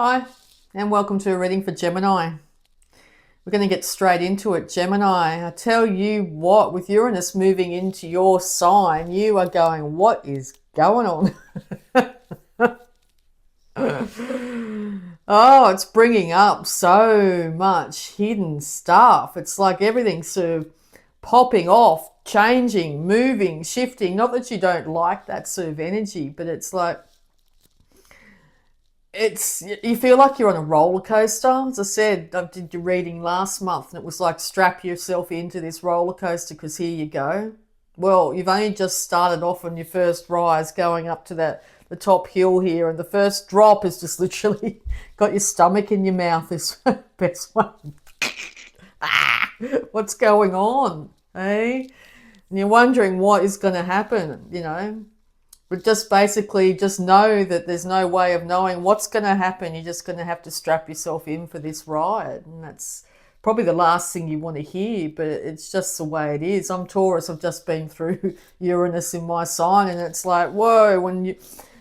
Hi, and welcome to a reading for Gemini. We're going to get straight into it. Gemini, I tell you what, with Uranus moving into your sign, you are going, what is going on? Oh, it's bringing up so much hidden stuff. It's like everything's sort of popping off, changing, moving, shifting. Not that you don't like that sort of energy, but it's like, you feel like you're on a roller coaster. As I said, I did your reading last month, and it was like strap yourself into this roller coaster because here you go. Well, you've only just started off on your first rise, going up to the top hill here, and the first drop is just literally got your stomach in your mouth. Is best one. What's going on, eh? And you're wondering what is going to happen. But just basically just know that there's no way of knowing what's going to happen. You're just going to have to strap yourself in for this ride. And that's probably the last thing you want to hear, but it's just the way it is. I'm Taurus. I've just been through Uranus in my sign, and it's like, whoa, when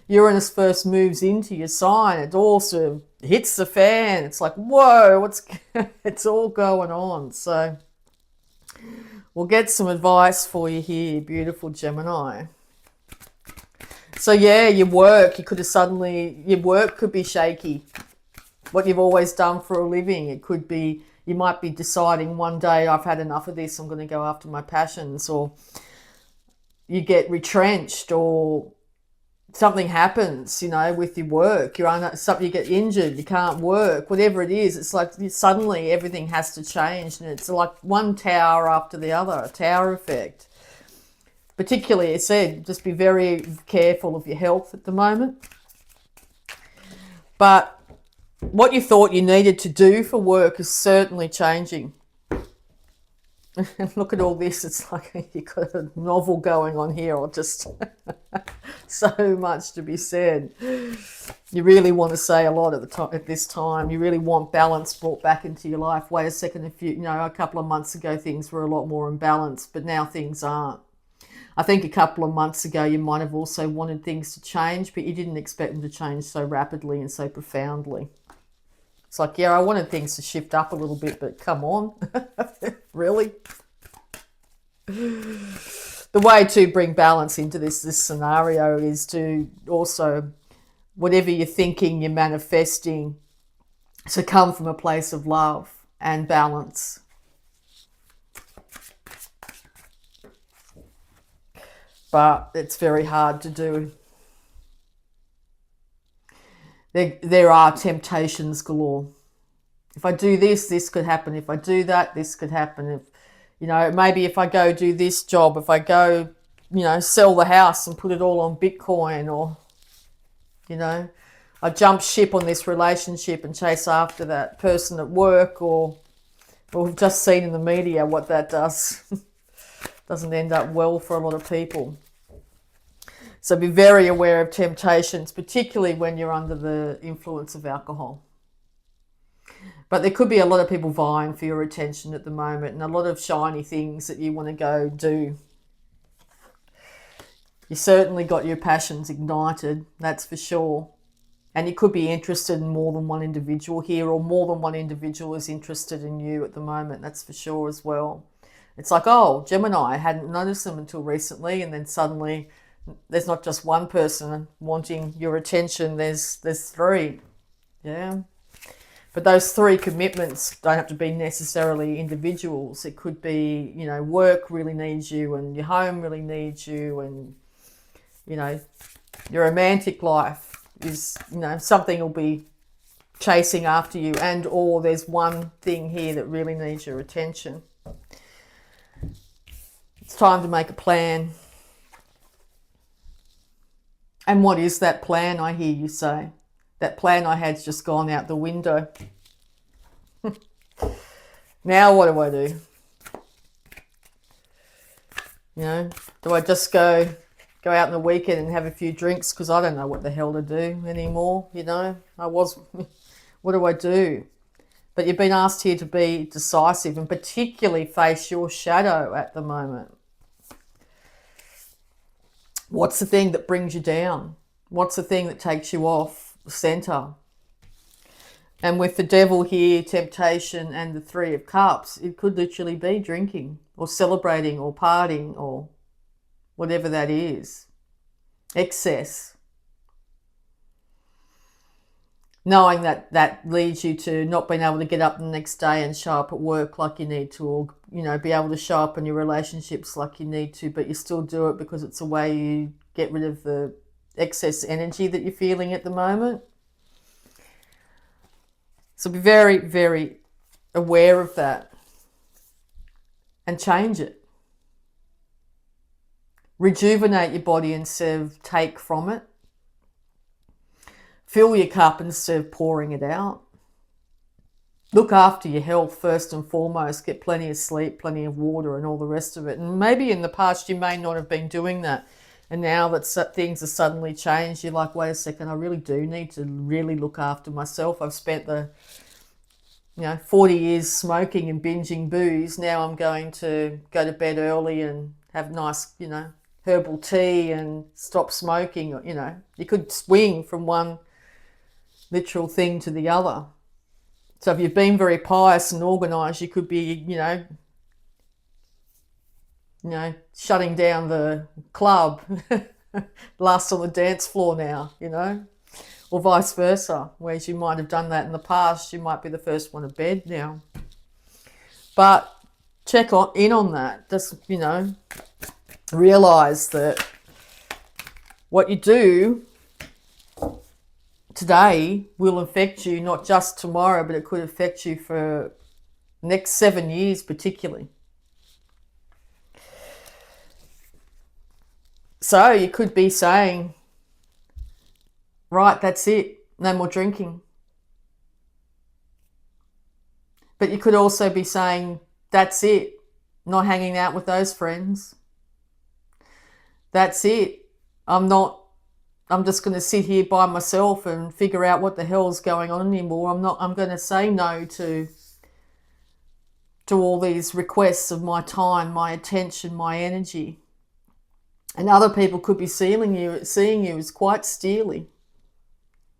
Uranus first moves into your sign, it all sort of hits the fan. It's like, whoa, it's all going on. So we'll get some advice for you here, beautiful Gemini. So yeah, your work could be shaky. What you've always done for a living, it could be, you might be deciding one day, I've had enough of this, I'm going to go after my passions, or you get retrenched, or something happens, with your work. You get injured, you can't work, whatever it is. It's like suddenly everything has to change, and it's like one tower after the other, a tower effect. Particularly, I said, just be very careful of your health at the moment. But what you thought you needed to do for work is certainly changing. And look at all this. It's like you've got a novel going on here, or just so much to be said. You really want to say a lot at this time. You really want balance brought back into your life. Wait a second, a couple of months ago things were a lot more imbalanced, but now things aren't. I think a couple of months ago you might have also wanted things to change, but you didn't expect them to change so rapidly and so profoundly. It's like, yeah, I wanted things to shift up a little bit, but come on. Really? The way to bring balance into this scenario is to also, whatever you're thinking, you're manifesting, to come from a place of love and balance. But it's very hard to do. There are temptations galore. If I do this, this could happen. If I do that, this could happen. Maybe if I go do this job, if I go, sell the house and put it all on Bitcoin, or, I jump ship on this relationship and chase after that person at work, or we've just seen in the media what that does. Doesn't end up well for a lot of people. So be very aware of temptations, particularly when you're under the influence of alcohol. But there could be a lot of people vying for your attention at the moment, and a lot of shiny things that you want to go do. You certainly got your passions ignited, that's for sure. And you could be interested in more than one individual here, or more than one individual is interested in you at the moment, that's for sure as well. It's like, oh, Gemini, I hadn't noticed them until recently, and then suddenly there's not just one person wanting your attention, there's three. Yeah. But those three commitments don't have to be necessarily individuals. It could be, work really needs you, and your home really needs you, and, your romantic life is, something will be chasing after you, and or there's one thing here that really needs your attention. It's time to make a plan. And what is that plan, I hear you say? That plan I had's just gone out the window. Now what do I do? Do I just go out on the weekend and have a few drinks because I don't know what the hell to do anymore, what do I do? But you've been asked here to be decisive, and particularly face your shadow at the moment. What's the thing that brings you down? What's the thing that takes you off center? And with the devil here, temptation, and the Three of Cups, it could literally be drinking or celebrating or partying or whatever that is. Excess. Knowing that that leads you to not being able to get up the next day and show up at work like you need to, or, you know, be able to show up in your relationships like you need to, but you still do it because it's a way you get rid of the excess energy that you're feeling at the moment. So be very, very aware of that and change it. Rejuvenate your body instead of take from it. Fill your cup instead of pouring it out. Look after your health first and foremost. Get plenty of sleep, plenty of water, and all the rest of it. And maybe in the past you may not have been doing that. And now that things are suddenly changed, you're like, wait a second, I really do need to really look after myself. I've spent the 40 years smoking and binging booze. Now I'm going to go to bed early and have nice, herbal tea and stop smoking. You could swing from one literal thing to the other. So if you've been very pious and organised, you could be, shutting down the club, last on the dance floor now, or vice versa. Whereas you might have done that in the past, you might be the first one to bed now. But check in on that. Just, realise that what you do today will affect you, not just tomorrow, but it could affect you for the next 7 years particularly. So you could be saying, right, that's it, no more drinking. But you could also be saying, that's it, not hanging out with those friends. That's it, I'm just going to sit here by myself and figure out what the hell's going on anymore. I'm going to say no to all these requests of my time, my attention, my energy. And other people could be seeing you as quite steely,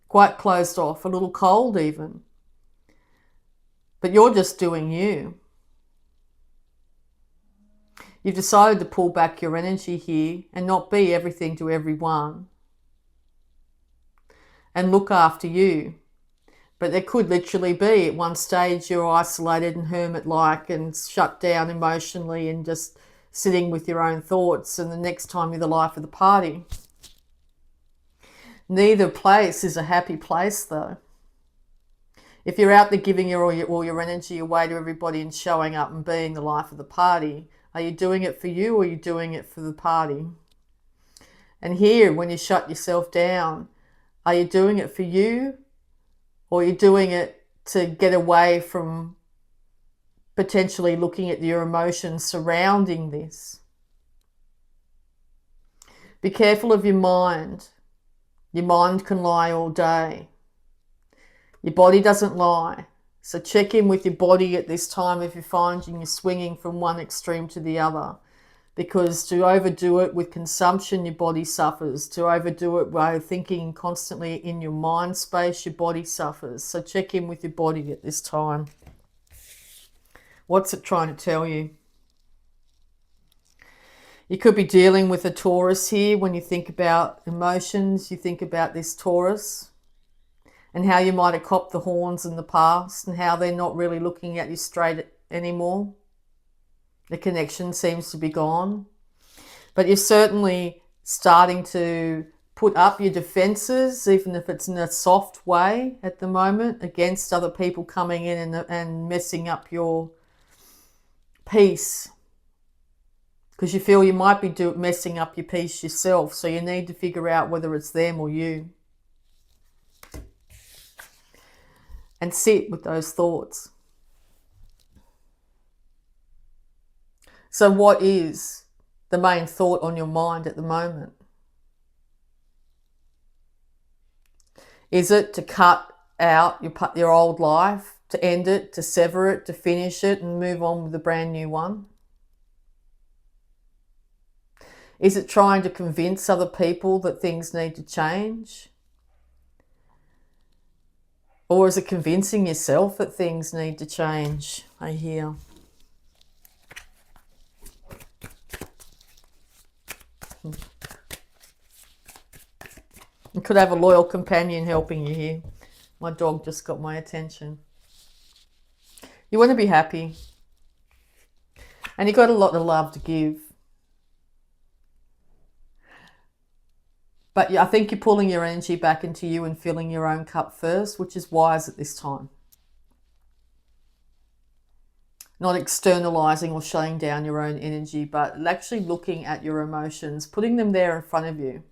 quite closed off, a little cold even. But you're just doing you. You've decided to pull back your energy here and not be everything to everyone. And look after you. But there could literally be at one stage you're isolated and hermit-like and shut down emotionally and just sitting with your own thoughts, and the next time you're the life of the party. Neither place is a happy place though. If you're out there giving all your energy away to everybody and showing up and being the life of the party, are you doing it for you or are you doing it for the party? And here, when you shut yourself down, are you doing it for you or are you doing it to get away from potentially looking at your emotions surrounding this? Be careful of your mind. Your mind can lie all day. Your body doesn't lie. So check in with your body at this time if you're finding you're swinging from one extreme to the other. Because to overdo it with consumption, your body suffers. To overdo it by thinking constantly in your mind space, your body suffers. So check in with your body at this time. What's it trying to tell you? You could be dealing with a Taurus here. When you think about emotions, you think about this Taurus and how you might have copped the horns in the past and how they're not really looking at you straight anymore. The connection seems to be gone. But you're certainly starting to put up your defenses, even if it's in a soft way at the moment, against other people coming in and messing up your peace, because you feel you might be messing up your peace yourself. So you need to figure out whether it's them or you, and sit with those thoughts. So what is the main thought on your mind at the moment? Is it to cut out your old life, to end it, to sever it, to finish it and move on with a brand new one? Is it trying to convince other people that things need to change? Or is it convincing yourself that things need to change? I hear. You could have a loyal companion helping you here. My dog just got my attention. You want to be happy. And you've got a lot of love to give. But I think you're pulling your energy back into you and filling your own cup first, which is wise at this time. Not externalizing or shutting down your own energy, but actually looking at your emotions, putting them there in front of you.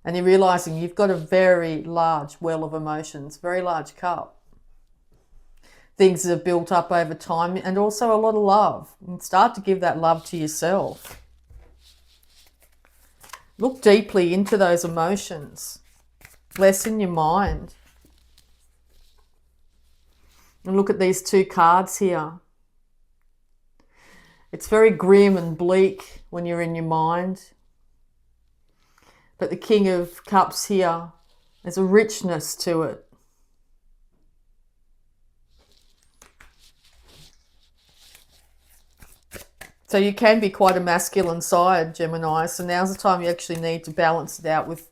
And you're realizing you've got a very large well of emotions, very large cup. Things that have built up over time, and also a lot of love. And start to give that love to yourself. Look deeply into those emotions. Lessen your mind. And look at these two cards here. It's very grim and bleak when you're in your mind. But the King of Cups here, there's a richness to it. So you can be quite a masculine side, Gemini. So now's the time you actually need to balance it out with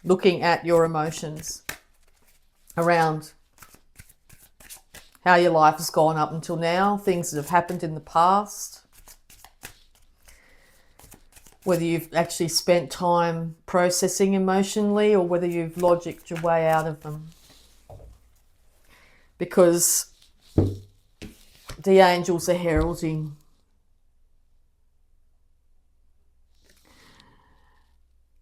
looking at your emotions around how your life has gone up until now, things that have happened in the past, whether you've actually spent time processing emotionally or whether you've logicked your way out of them. Because the angels are heralding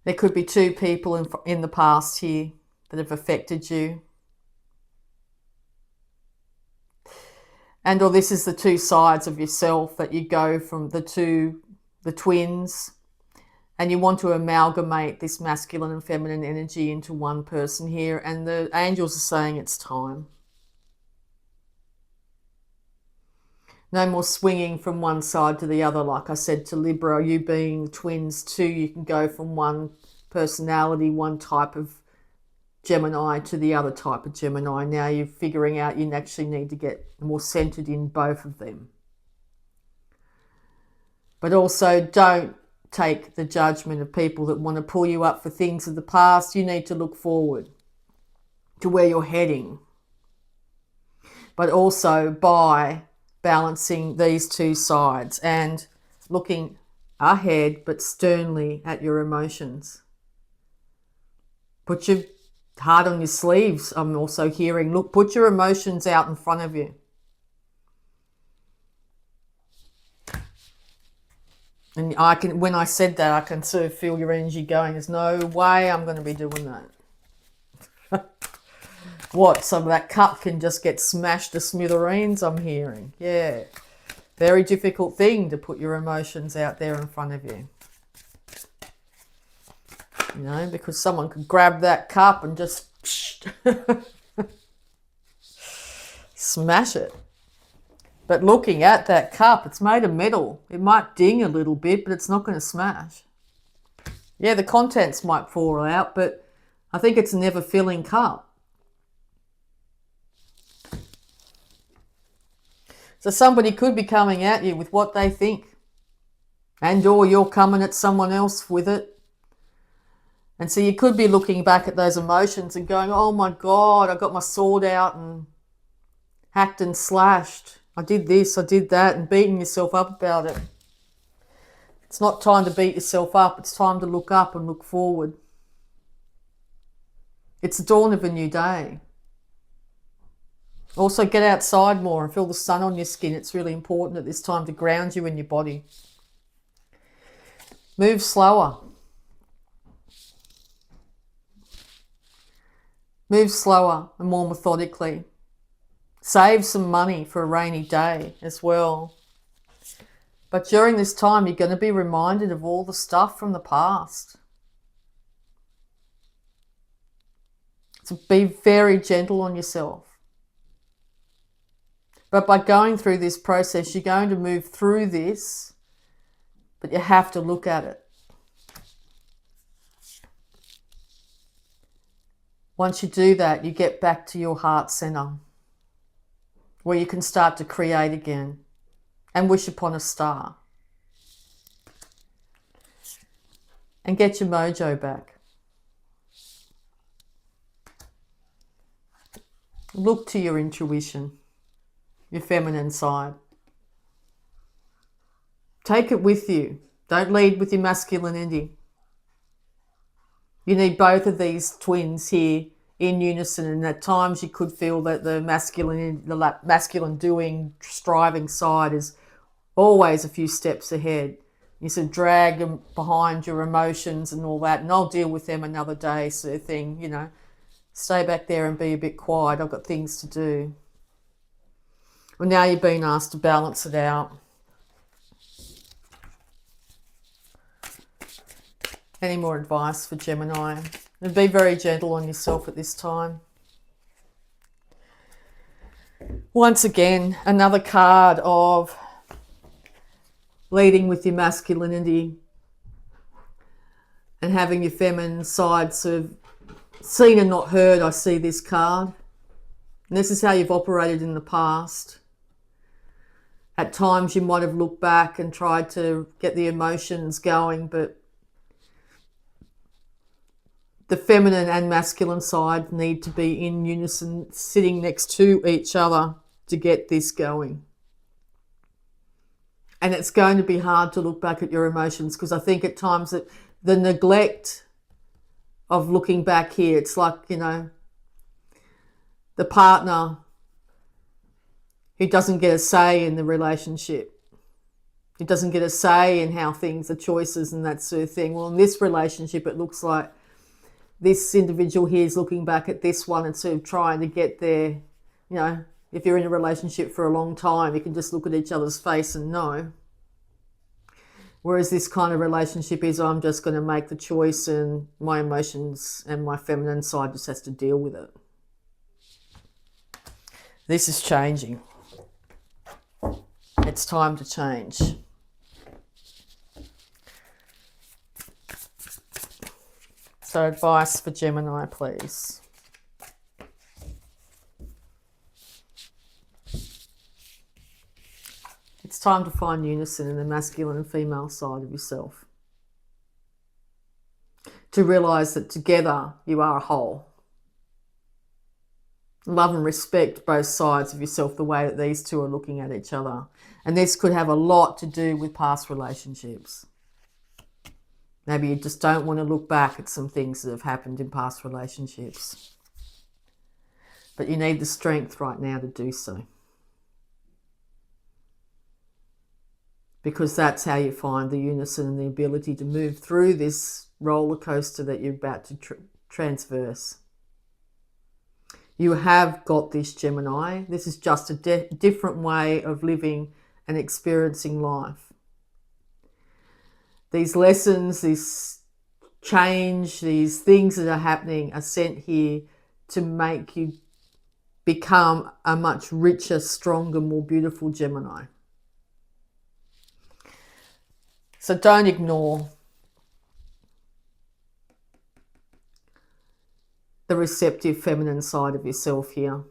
there could be two people in the past here that have affected you. And or this is the two sides of yourself that you go from the twins, and you want to amalgamate this masculine and feminine energy into one person here. And the angels are saying it's time. No more swinging from one side to the other. Like I said to Libra, you being twins too, you can go from one personality, one type of Gemini to the other type of Gemini. Now you're figuring out you actually need to get more centered in both of them. But also don't take the judgment of people that want to pull you up for things of the past. You need to look forward to where you're heading. But also by balancing these two sides and looking ahead but sternly at your emotions. Put your heart on your sleeves. I'm also hearing, look, put your emotions out in front of you. And when I said that, I can sort of feel your energy going. There's no way I'm going to be doing that. What, some of that cup can just get smashed to smithereens, I'm hearing. Yeah. Very difficult thing to put your emotions out there in front of you. You know, because someone could grab that cup and just smash it. But looking at that cup, it's made of metal. It might ding a little bit, but it's not going to smash. Yeah, the contents might fall out, but I think it's a never-filling cup. So somebody could be coming at you with what they think, and or you're coming at someone else with it. And so you could be looking back at those emotions and going, oh my God, I got my sword out and hacked and slashed. I did this, I did that, and beating yourself up about it. It's not time to beat yourself up. It's time to look up and look forward. It's the dawn of a new day. Also, get outside more and feel the sun on your skin. It's really important at this time to ground you in your body. Move slower. Move slower and more methodically. Save some money for a rainy day as well. But during this time, you're going to be reminded of all the stuff from the past. So be very gentle on yourself. But by going through this process, you're going to move through this, but you have to look at it. Once you do that, you get back to your heart center, where you can start to create again and wish upon a star and get your mojo back. Look to your intuition, your feminine side. Take it with you. Don't lead with your masculinity. You need both of these twins here in unison, and at times you could feel that the masculine doing, striving side is always a few steps ahead. You sort of drag them behind your emotions and all that, and I'll deal with them another day sort of thing, you know. Stay back there and be a bit quiet. I've got things to do. Well, now you've been asked to balance it out. Any more advice for Gemini? And be very gentle on yourself at this time. Once again, another card of leading with your masculinity and having your feminine side sort of seen and not heard. I see this card. And this is how you've operated in the past. At times you might have looked back and tried to get the emotions going, but the feminine and masculine side need to be in unison, sitting next to each other to get this going. And it's going to be hard to look back at your emotions, because I think at times that the neglect of looking back here, it's like, you know, the partner who doesn't get a say in the relationship. He doesn't get a say in how things, the choices and that sort of thing. Well, in this relationship, it looks like this individual here is looking back at this one and sort of trying to get there. You know, if you're in a relationship for a long time, you can just look at each other's face and know. Whereas this kind of relationship is, I'm just going to make the choice and my emotions and my feminine side just has to deal with it. This is changing. It's time to change. So advice for Gemini, please. It's time to find unison in the masculine and female side of yourself. To realise that together you are a whole. Love and respect both sides of yourself the way that these two are looking at each other. And this could have a lot to do with past relationships. Maybe you just don't want to look back at some things that have happened in past relationships. But you need the strength right now to do so. Because that's how you find the unison and the ability to move through this roller coaster that you're about to transverse. You have got this, Gemini. This is just a different way of living and experiencing life. These lessons, this change, these things that are happening are sent here to make you become a much richer, stronger, more beautiful Gemini. So don't ignore the receptive feminine side of yourself here.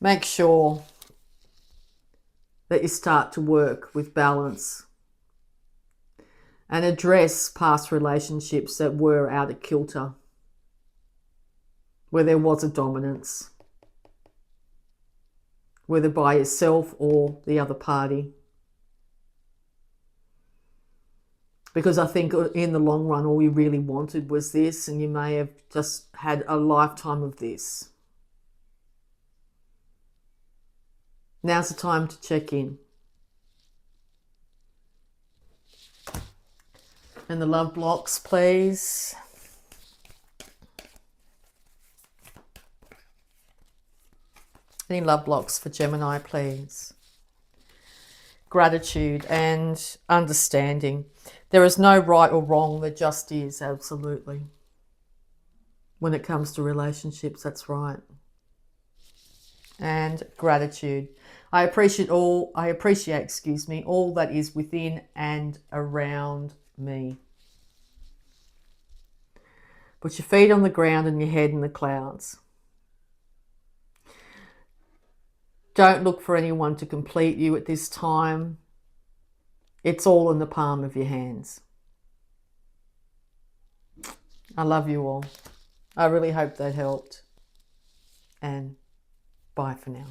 Make sure that you start to work with balance and address past relationships that were out of kilter, where there was a dominance, whether by yourself or the other party. Because I think in the long run, all you really wanted was this, and you may have just had a lifetime of this. Now's the time to check in. And the love blocks, please. Any love blocks for Gemini, please? Gratitude and understanding. There is no right or wrong, there just is, absolutely. When it comes to relationships, that's right. And gratitude. I appreciate all that is within and around me. Put your feet on the ground and your head in the clouds. Don't look for anyone to complete you at this time. It's all in the palm of your hands. I love you all. I really hope that helped. And bye for now.